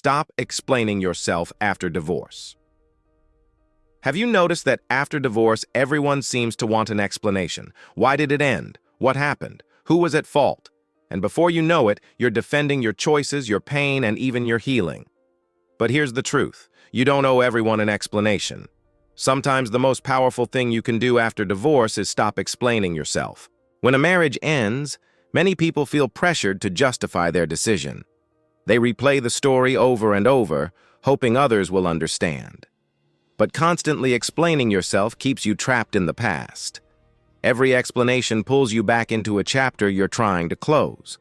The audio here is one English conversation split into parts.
Stop explaining yourself after divorce. Have you noticed that after divorce, everyone seems to want an explanation? Why did it end? What happened? Who was at fault? And before you know it, you're defending your choices, your pain, and even your healing. But here's the truth. You don't owe everyone an explanation. Sometimes the most powerful thing you can do after divorce is stop explaining yourself. When a marriage ends, many people feel pressured to justify their decision. They replay the story over and over, hoping others will understand. But constantly explaining yourself keeps you trapped in the past. Every explanation pulls you back into a chapter you're trying to close.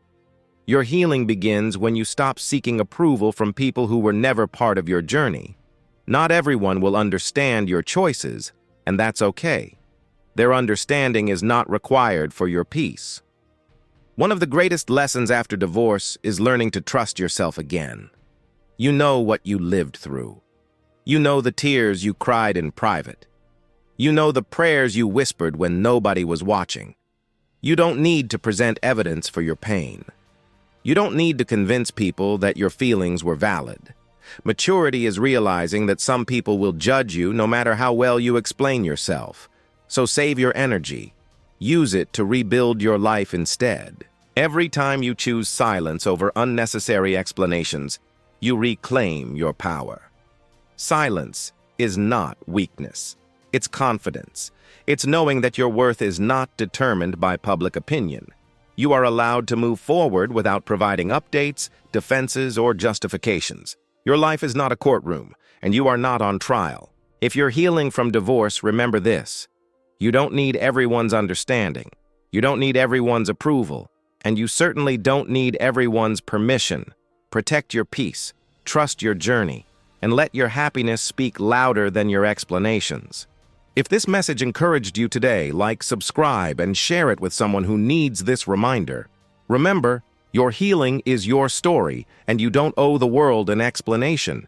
Your healing begins when you stop seeking approval from people who were never part of your journey. Not everyone will understand your choices, and that's okay. Their understanding is not required for your peace. One of the greatest lessons after divorce is learning to trust yourself again. You know what you lived through. You know the tears you cried in private. You know the prayers you whispered when nobody was watching. You don't need to present evidence for your pain. You don't need to convince people that your feelings were valid. Maturity is realizing that some people will judge you no matter how well you explain yourself. So save your energy. Use it to rebuild your life instead. Every time you choose silence over unnecessary explanations, you reclaim your power. Silence is not weakness. It's confidence. It's knowing that your worth is not determined by public opinion. You are allowed to move forward without providing updates, defenses, or justifications. Your life is not a courtroom, and you are not on trial. If you're healing from divorce, remember this. You don't need everyone's understanding. You don't need everyone's approval. And you certainly don't need everyone's permission. Protect your peace, trust your journey, and let your happiness speak louder than your explanations. If this message encouraged you today, like, subscribe, and share it with someone who needs this reminder. Remember, your healing is your story, and you don't owe the world an explanation.